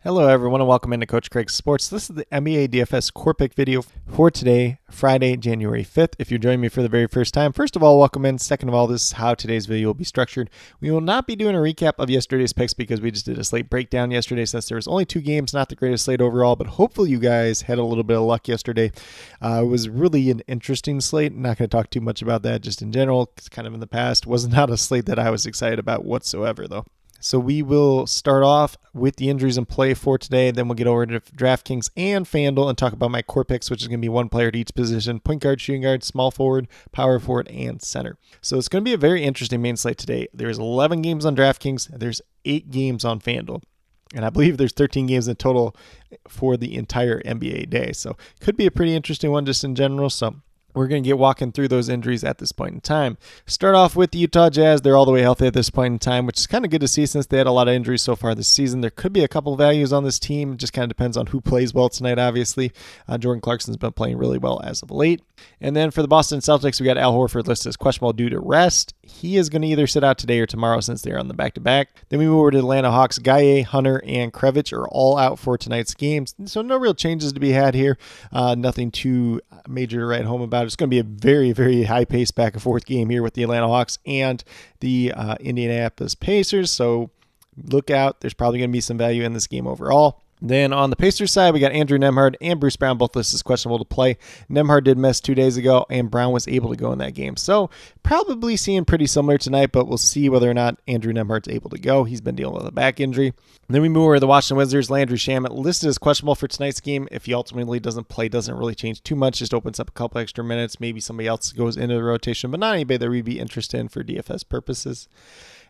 Hello everyone and welcome into Coach Craig's Sports. This is the NBA DFS core pick video for today, Friday, January 5th. If you're joining me for the very first time, first of all, welcome in. Second of all, this is how today's video will be structured. We will not be doing a recap of yesterday's picks because we just did a slate breakdown yesterday since there was only 2 games, not the greatest slate overall, but hopefully you guys had a little bit of luck yesterday. It was really an interesting slate. Not going to talk too much about that just in general. It's kind of in the past. Was not a slate that I was excited about whatsoever though. So we will start off with the injuries in play for today. Then we'll get over to DraftKings and FanDuel and talk about my core picks, which is going to be one player at each position: point guard, shooting guard, small forward, power forward, and center. So it's going to be a very interesting main slate today. There's 11 games on DraftKings. There's 8 games on FanDuel. And I believe there's 13 games in total for the entire NBA day. So it could be a pretty interesting one just in general. So we're going to get walking through those injuries at this point in time. Start off with the Utah Jazz. They're all the way healthy at this point in time, which is kind of good to see since they had a lot of injuries so far this season. There could be a couple values on this team. It just kind of depends on who plays well tonight, obviously. Jordan Clarkson's been playing really well as of late. And then for the Boston Celtics, we got Al Horford listed as questionable due to rest. He is going to either sit out today or tomorrow since they're on the back-to-back. Then we move over to the Atlanta Hawks. Gaye, Hunter, and Krevich are all out for tonight's games. So no real changes to be had here. Nothing too major to write home about. It's going to be a very, very high-paced back-and-forth game here with the Atlanta Hawks and the Indianapolis Pacers. So look out. There's probably going to be some value in this game overall. Then on the Pacers side, we got Andrew Nembhard and Bruce Brown, both listed as questionable to play. Nembhard did miss 2 days ago, and Brown was able to go in that game. So probably seeing pretty similar tonight, but we'll see whether or not Andrew Nembhard's able to go. He's been dealing with a back injury. And then we move over to the Washington Wizards. Landry Shamet listed as questionable for tonight's game. If he ultimately doesn't play, doesn't really change too much. Just opens up a couple extra minutes. Maybe somebody else goes into the rotation, but not anybody that we'd be interested in for DFS purposes.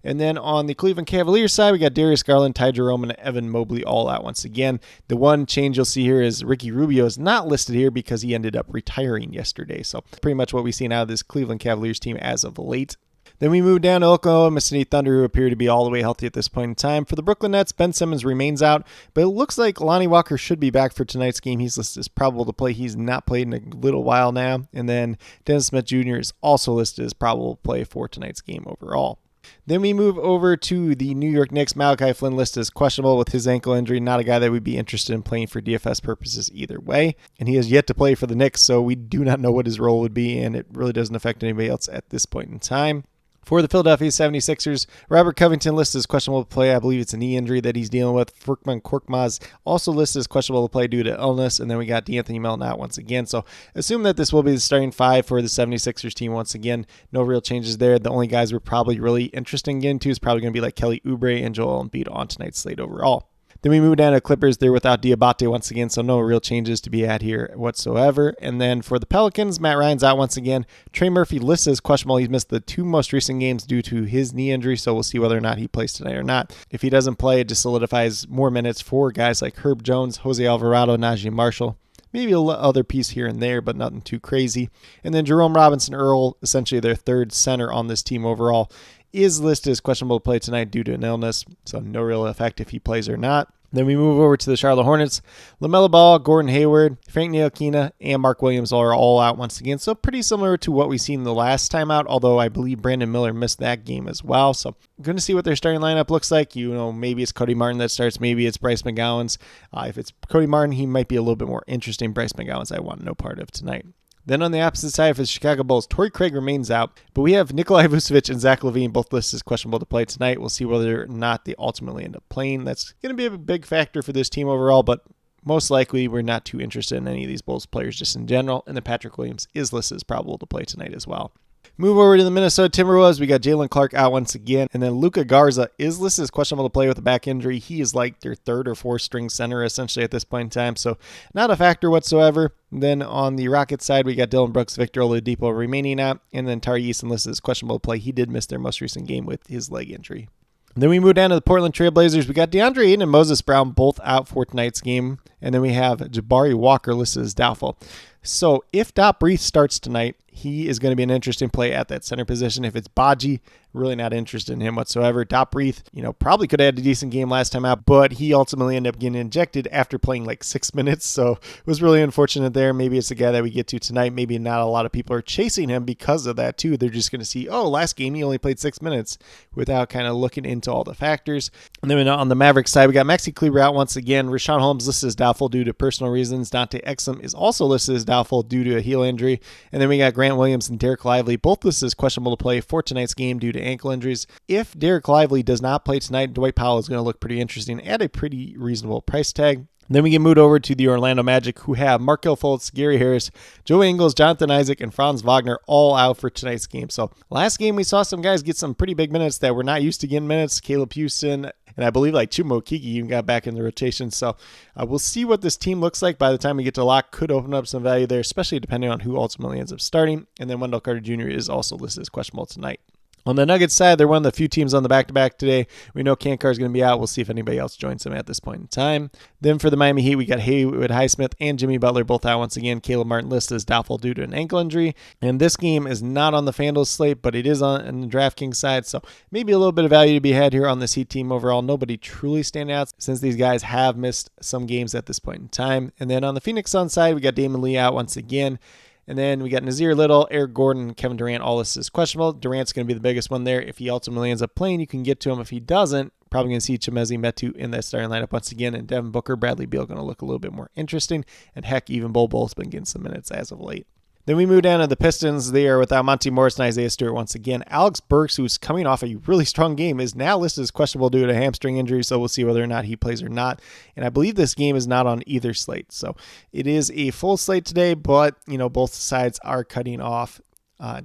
And then on the Cleveland Cavaliers side, we got Darius Garland, Ty Jerome, and Evan Mobley all out once again. The one change you'll see here is Ricky Rubio is not listed here because he ended up retiring yesterday. So pretty much what we've seen out of this Cleveland Cavaliers team as of late. Then we move down to Oklahoma City Thunder, who appear to be all the way healthy at this point in time. For the Brooklyn Nets, Ben Simmons remains out, but it looks like Lonnie Walker should be back for tonight's game. He's listed as probable to play. He's not played in a little while now. And then Dennis Smith Jr. is also listed as probable to play for tonight's game overall. Then we move over to the New York Knicks. Malachi Flynn listed as questionable with his ankle injury. Not a guy that we'd be interested in playing for DFS purposes either way. And he has yet to play for the Knicks, so we do not know what his role would be, and it really doesn't affect anybody else at this point in time. For the Philadelphia 76ers, Robert Covington listed as questionable to play. I believe it's a knee injury that he's dealing with. Furkan Korkmaz also listed as questionable to play due to illness. And then we got D'Anthony Melton out once again. So assume that this will be the starting 5 for the 76ers team once again. No real changes there. The only guys we're probably really interested in getting to is probably going to be like Kelly Oubre and Joel Embiid on tonight's slate overall. Then we move down to Clippers. They're without Diabate once again, so no real changes to be had here whatsoever. And then for the Pelicans, Matt Ryan's out once again. Trey Murphy listed as questionable. He's missed the 2 most recent games due to his knee injury, so we'll see whether or not he plays tonight or not. If he doesn't play, it just solidifies more minutes for guys like Herb Jones, Jose Alvarado, Najee Marshall. Maybe a other piece here and there, but nothing too crazy. And then Jerome Robinson Earl, essentially their third center on this team overall, is listed as questionable to play tonight due to an illness, so no real effect if he plays or not. Then we move over to the Charlotte Hornets. LaMelo Ball, Gordon Hayward, Frank Ntilikina, and Mark Williams are all out once again. So pretty similar to what we've seen the last time out, although I believe Brandon Miller missed that game as well. So I'm going to see what their starting lineup looks like. Maybe it's Cody Martin that starts. Maybe it's Bryce McGowens. If it's Cody Martin, he might be a little bit more interesting. Bryce McGowens, I want no part of tonight. Then on the opposite side for the Chicago Bulls, Torrey Craig remains out, but we have Nikolai Vucevic and Zach LaVine both listed as questionable to play tonight. We'll see whether or not they ultimately end up playing. That's going to be a big factor for this team overall, but most likely we're not too interested in any of these Bulls players just in general, and then Patrick Williams is listed as probable to play tonight as well. Move over to the Minnesota Timberwolves. We got Jalen Clark out once again. And then Luka Garza is listed as questionable to play with a back injury. He is like their 3rd or 4th string center essentially at this point in time. So not a factor whatsoever. Then on the Rockets side, we got Dylan Brooks, Victor Oladipo remaining out. And then Tari Eason listed as questionable to play. He did miss their most recent game with his leg injury. Then we move down to the Portland Trail Blazers. We got DeAndre Ayton and Moses Brown both out for tonight's game. And then we have Jabari Walker listed as doubtful. So if Dot Breath starts tonight, he is going to be an interesting play at that center position. If it's Baji, really not interested in him whatsoever. Dot Breath, probably could have had a decent game last time out, but he ultimately ended up getting injected after playing like 6 minutes. So it was really unfortunate there. Maybe it's a guy that we get to tonight. Maybe not a lot of people are chasing him because of that too. They're just going to see, last game he only played 6 minutes without kind of looking into all the factors. And then on the Mavericks side, we got Maxi Kleber out once again. Rashawn Holmes listed as doubtful due to personal reasons. Dante Exum is also listed as doubtful due to a heel injury. And then we got Grant Williams and Derek Lively, both listed as questionable to play for tonight's game due to ankle injuries. If Derek Lively does not play tonight, Dwight Powell is going to look pretty interesting at a pretty reasonable price tag. Then we get moved over to the Orlando Magic, who have Markelle Fultz, Gary Harris, Joe Ingles, Jonathan Isaac, and Franz Wagner all out for tonight's game. So last game, we saw some guys get some pretty big minutes that were not used to getting minutes. Caleb Houston, and I believe like Chuma Okeke even got back in the rotation. So we'll see what this team looks like by the time we get to lock. Could open up some value there, especially depending on who ultimately ends up starting. And then Wendell Carter Jr. is also listed as questionable tonight. On the Nuggets side, they're one of the few teams on the back-to-back today. We know Kankar is going to be out. We'll see if anybody else joins them at this point in time. Then for the Miami Heat, we got Haywood Highsmith and Jimmy Butler both out once again. Caleb Martin listed as doubtful due to an ankle injury. And this game is not on the FanDuel slate, but it is on the DraftKings side. So maybe a little bit of value to be had here on this Heat team overall. Nobody truly standing out since these guys have missed some games at this point in time. And then on the Phoenix Suns side, we got Damon Lee out once again. And then we got Nazir Little, Eric Gordon, and Kevin Durant. All this is questionable. Durant's going to be the biggest one there. If he ultimately ends up playing, you can get to him. If he doesn't, probably going to see Chimezie Metu in that starting lineup once again. And Devin Booker, Bradley Beal going to look a little bit more interesting. And heck, even Bol Bol's been getting some minutes as of late. Then we move down to the Pistons. They are without Monty Morris and Isaiah Stewart once again. Alex Burks, who's coming off a really strong game, is now listed as questionable due to a hamstring injury, so we'll see whether or not he plays or not. And I believe this game is not on either slate. So it is a full slate today, but both sides are cutting off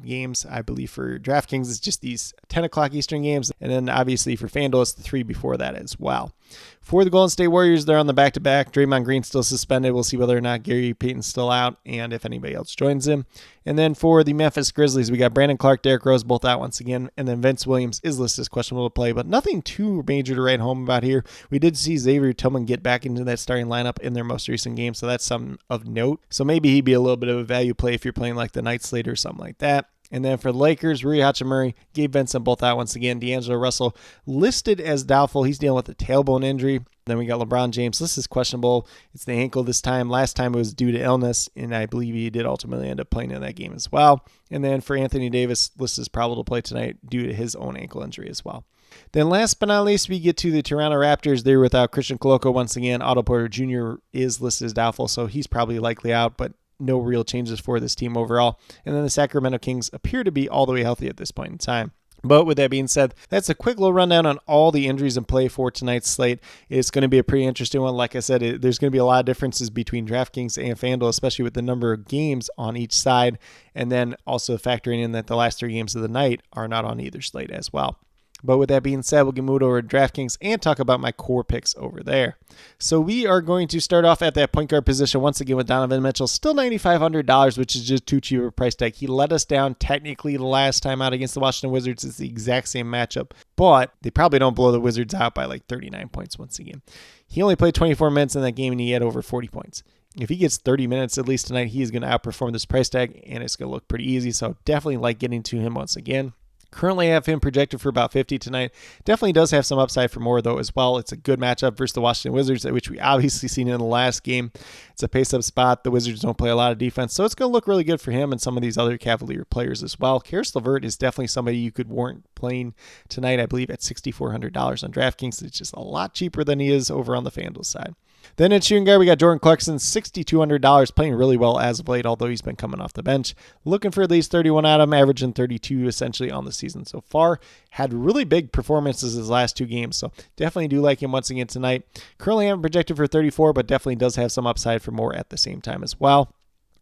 games. I believe for DraftKings, it's just these 10 o'clock Eastern games. And then obviously for FanDuel, it's the 3 before that as well. For the Golden State Warriors, they're on the back-to-back. Draymond Green still suspended. We'll see whether or not Gary Payton's still out and if anybody else joins him. And then for the Memphis Grizzlies, we got Brandon Clark, Derrick Rose, both out once again. And then Vince Williams is listed as questionable to play, but nothing too major to write home about here. We did see Xavier Tillman get back into that starting lineup in their most recent game, so that's something of note. So maybe he'd be a little bit of a value play if you're playing like the night slate or something like that. And then for the Lakers, Rui Hachimura, Gabe Vincent, both out once again. D'Angelo Russell listed as doubtful. He's dealing with a tailbone injury. Then we got LeBron James. This is questionable. It's the ankle this time. Last time it was due to illness, and I believe he did ultimately end up playing in that game as well. And then for Anthony Davis, listed as probable to play tonight due to his own ankle injury as well. Then last but not least, we get to the Toronto Raptors. They're without Christian Koloko once again. Otto Porter Jr. is listed as doubtful, so he's probably likely out, but no real changes for this team overall. And then the Sacramento Kings appear to be all the way healthy at this point in time. But with that being said, that's a quick little rundown on all the injuries in play for tonight's slate. It's going to be a pretty interesting one. Like I said, there's going to be a lot of differences between DraftKings and FanDuel, especially with the number of games on each side. And then also factoring in that the last 3 games of the night are not on either slate as well. But with that being said, we'll get moved over to DraftKings and talk about my core picks over there. So we are going to start off at that point guard position once again with Donovan Mitchell. Still $9,500, which is just too cheap of a price tag. He let us down technically the last time out against the Washington Wizards. It's the exact same matchup, but they probably don't blow the Wizards out by like 39 points once again. He only played 24 minutes in that game and he had over 40 points. If he gets 30 minutes at least tonight, he is going to outperform this price tag and it's going to look pretty easy. So definitely like getting to him once again. Currently, I have him projected for about 50 tonight. Definitely does have some upside for more, though, as well. It's a good matchup versus the Washington Wizards, which we obviously seen in the last game. It's a pace-up spot. The Wizards don't play a lot of defense, so it's going to look really good for him and some of these other Cavalier players as well. Caris LeVert is definitely somebody you could warrant playing tonight, I believe, at $6,400 on DraftKings. It's just a lot cheaper than he is over on the FanDuel side. Then at shooting guard, we got Jordan Clarkson, $6,200, playing really well as of late, although he's been coming off the bench. Looking for at least 31 out of him, averaging 32 essentially on the season so far. Had really big performances his last 2 games, so definitely do like him once again tonight. Currently I'm projected for 34, but definitely does have some upside for more at the same time as well.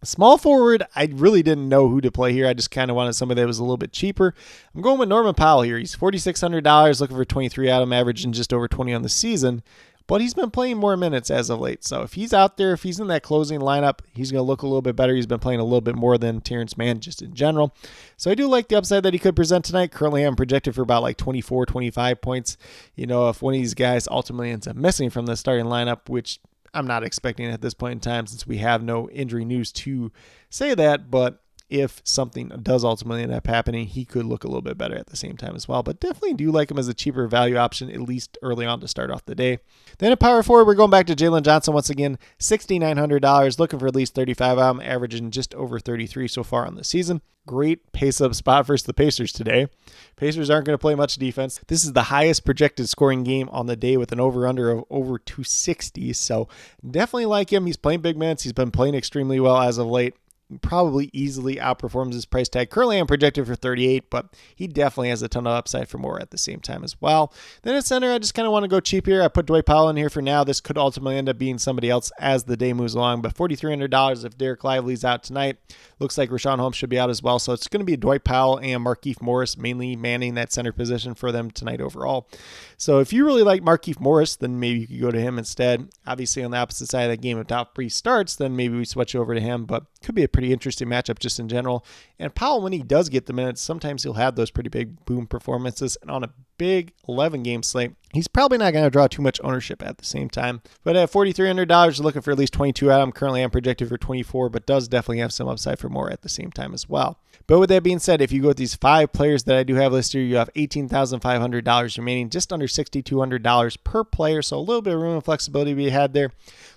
Small forward, I really didn't know who to play here. I just kind of wanted somebody that was a little bit cheaper. I'm going with Norman Powell here. He's $4,600, looking for 23 out of him, averaging just over 20 on the season. But he's been playing more minutes as of late. So if he's out there, if he's in that closing lineup, he's going to look a little bit better. He's been playing a little bit more than Terrence Mann just in general. So I do like the upside that he could present tonight. Currently, I'm projected for about like 24, 25 points. If one of these guys ultimately ends up missing from the starting lineup, which I'm not expecting it at this point in time since we have no injury news to say that, but if something does ultimately end up happening, he could look a little bit better at the same time as well. But definitely do like him as a cheaper value option, at least early on to start off the day. Then at power forward, we're going back to Jalen Johnson once again, $6,900, looking for at least 35 out of him, averaging just over 33 so far on the season. Great pace-up spot versus the Pacers today. Pacers aren't going to play much defense. This is the highest projected scoring game on the day with an over-under of over 260. So definitely like him. He's playing big minutes. He's been playing extremely well as of late. Probably easily outperforms his price tag. Currently I'm projected for 38, but he definitely has a ton of upside for more at the same time as well. Then at center, I just kind of want to go cheap here. I put Dwight Powell in here for now. This could ultimately end up being somebody else as the day moves along, but $4,300 if Derek Lively's out tonight. Looks like Richaun Holmes should be out as well, so it's going to be Dwight Powell and Markieff Morris mainly manning that center position for them tonight overall. So if you really like Markieff Morris, then maybe you could go to him instead. Obviously on the opposite side of that game, if Top-Free starts, then maybe we switch over to him, but could be a pretty interesting matchup just in general. And Powell, when he does get the minutes, sometimes he'll have those pretty big boom performances. And on a big 11-game slate, he's probably not going to draw too much ownership at the same time. But at $4,300, looking for at least 22 out of him. Currently, I'm projected for 24, but does definitely have some upside for more at the same time as well. But with that being said, if you go with these 5 players that I do have listed here, you have $18,500 remaining, just under $6,200 per player. So a little bit of room and flexibility we had there.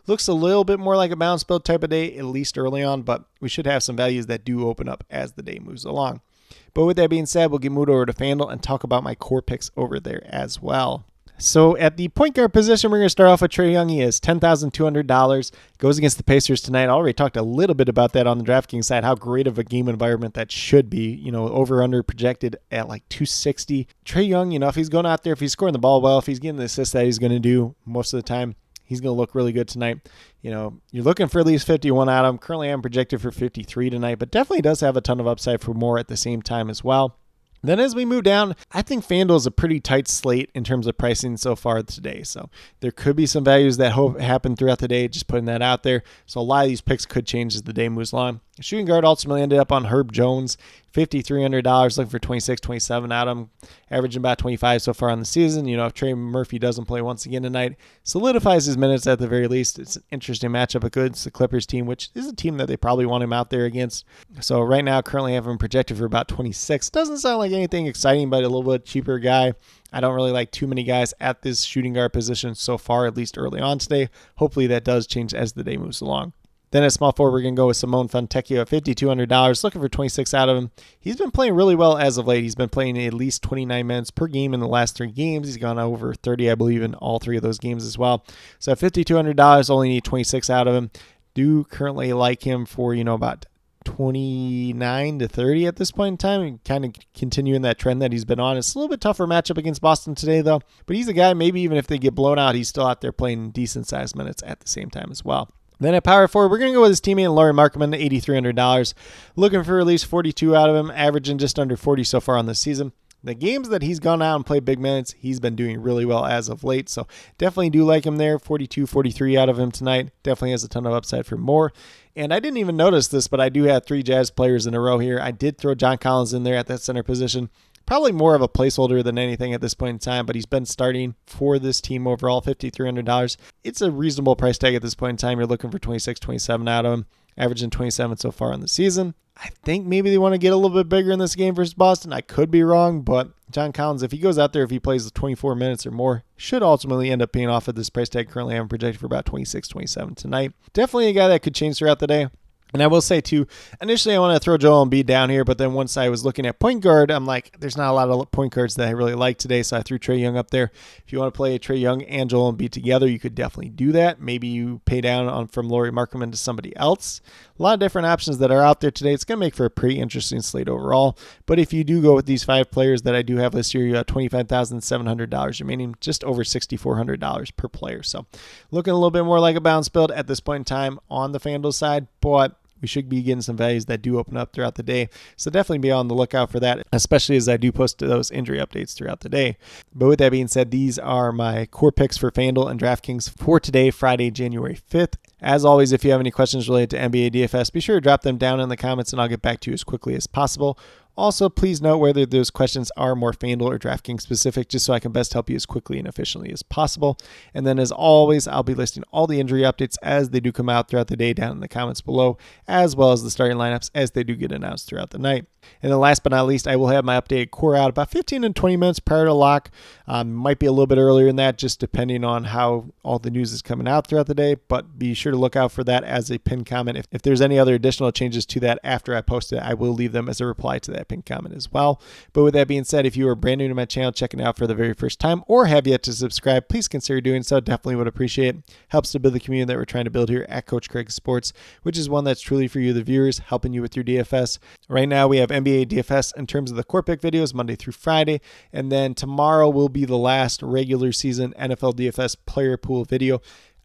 Looks a little bit more like a balance build type of day, at least early on, but we should have some values that do open up as the day moves along. But with that being said, we'll get moved over to FanDuel and talk about my core picks over there as well. So at the point guard position, we're going to start off with Trae Young. He is $10,200. Goes against the Pacers tonight. I already talked a little bit about that on the DraftKings side, how great of a game environment that should be. You know, over-under projected at like 260. Trae Young, you know, if he's going out there, if he's scoring the ball well, if he's getting the assists that he's going to do most of the time, he's going to look really good tonight. You know, you're looking for at least 51 out of him. Currently, I'm projected for 53 tonight, but definitely does have a ton of upside for more at the same time as well. Then as we move down, I think FanDuel is a pretty tight slate in terms of pricing so far today. So there could be some values that happen throughout the day, just putting that out there. So a lot of these picks could change as the day moves along. Shooting guard ultimately ended up on Herb Jones, $5,300, looking for 26, 27 out of him, averaging about 25 so far on the season. You know, if Trey Murphy doesn't play once again tonight, solidifies his minutes at the very least. It's an interesting matchup against the Clippers team, which is a team that they probably want him out there against. So right now, currently have him projected for about 26. Doesn't sound like anything exciting, but a little bit cheaper guy. I don't really like too many guys at this shooting guard position so far, at least early on today. Hopefully that does change as the day moves along. Then at small forward, we're going to go with Simone Fontecchio at $5,200, looking for 26 out of him. He's been playing really well as of late. He's been playing at least 29 minutes per game in the last 3 games. He's gone over 30, I believe, in all 3 of those games as well. So at $5,200, only need 26 out of him. Do currently like him for, you know, about 29 to 30 at this point in time, and kind of continuing that trend that he's been on. It's a little bit tougher matchup against Boston today, though. But he's a guy, maybe even if they get blown out, he's still out there playing decent-sized minutes at the same time as well. Then at power forward, we're going to go with his teammate Lauri Markkanen, $8,300. Looking for at least 42 out of him, averaging just under 40 so far on the season. The games that he's gone out and played big minutes, he's been doing really well as of late. So definitely do like him there. 42, 43 out of him tonight. Definitely has a ton of upside for more. And I didn't even notice this, but I do have 3 Jazz players in a row here. I did throw John Collins in there at that center position. Probably more of a placeholder than anything at this point in time, but he's been starting for this team overall, $5,300. It's a reasonable price tag at this point in time. You're looking for 26, 27 out of him, averaging 27 so far in the season. I think maybe they want to get a little bit bigger in this game versus Boston. I could be wrong, but John Collins, if he goes out there, if he plays 24 minutes or more, should ultimately end up paying off at this price tag. Currently, I'm projected for about 26, 27 tonight. Definitely a guy that could change throughout the day. And I will say, too, initially I want to throw Joel Embiid down here, but then once I was looking at point guard, I'm like, there's not a lot of point guards that I really like today, so I threw Trae Young up there. If you want to play Trae Young and Joel Embiid together, you could definitely do that. Maybe you pay down from Lauri Markkanen to somebody else. A lot of different options that are out there today. It's going to make for a pretty interesting slate overall. But if you do go with these 5 players that I do have listed here, you have $25,700 remaining, just over $6,400 per player. So looking a little bit more like a bounce build at this point in time on the FanDuel side, but we should be getting some values that do open up throughout the day. So definitely be on the lookout for that, especially as I do post those injury updates throughout the day. But with that being said, these are my core picks for FanDuel and DraftKings for today, Friday, January 5th. As always, if you have any questions related to NBA DFS, be sure to drop them down in the comments and I'll get back to you as quickly as possible. Also, please note whether those questions are more FanDuel or DraftKings specific, just so I can best help you as quickly and efficiently as possible. And then as always, I'll be listing all the injury updates as they do come out throughout the day down in the comments below, as well as the starting lineups as they do get announced throughout the night. And then last but not least, I will have my updated core out about 15 and 20 minutes prior to lock. Might be a little bit earlier than that, just depending on how all the news is coming out throughout the day, but be sure to look out for that as a pinned comment. If there's any other additional changes to that after I post it, I will leave them as a reply to that pinned comment as well. But with that being said, if you are brand new to my channel, checking it out for the very first time, or have yet to subscribe, please consider doing so. Definitely would appreciate it. Helps to build the community that we're trying to build here at Coach Craig Sports, which is one that's truly for you, the viewers, helping you with your DFS. Right now, we have NBA DFS in terms of the core pick videos Monday through Friday, and then tomorrow will be the last regular season NFL DFS player pool video.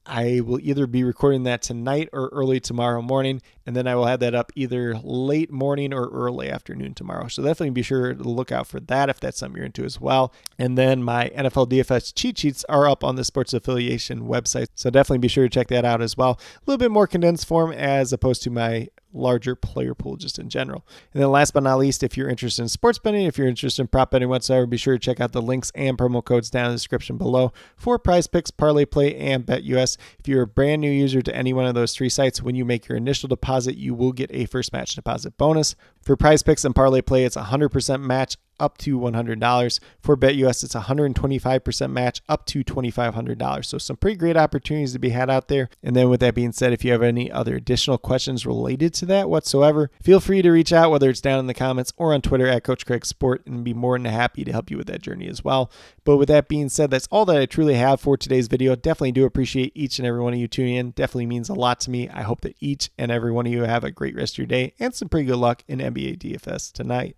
I will either be recording that tonight or early tomorrow morning, and then I will have that up either late morning or early afternoon tomorrow. So definitely be sure to look out for that if that's something you're into as well. And then my NFL DFS cheat sheets are up on the Sports Affiliation website, so definitely be sure to check that out as well. A little bit more condensed form as opposed to my larger player pool just in general. And then last but not least, if you're interested in sports betting, if you're interested in prop betting whatsoever, be sure to check out the links and promo codes down in the description below for Prize Picks, Parlay Play, and BetUS. If you're a brand new user to any one of those three sites, when you make your initial deposit, you will get a first match deposit bonus. For Prize Picks and Parlay Play, it's 100% match up to $100. For BetUS, it's 125% match up to $2,500. So some pretty great opportunities to be had out there. And then with that being said, if you have any other additional questions related to that whatsoever, feel free to reach out, whether it's down in the comments or on Twitter at Coach Craig Sport, and be more than happy to help you with that journey as well. But with that being said, that's all that I truly have for today's video. Definitely do appreciate each and every one of you tuning in. Definitely means a lot to me. I hope that each and every one of you have a great rest of your day and some pretty good luck in NBA DFS tonight.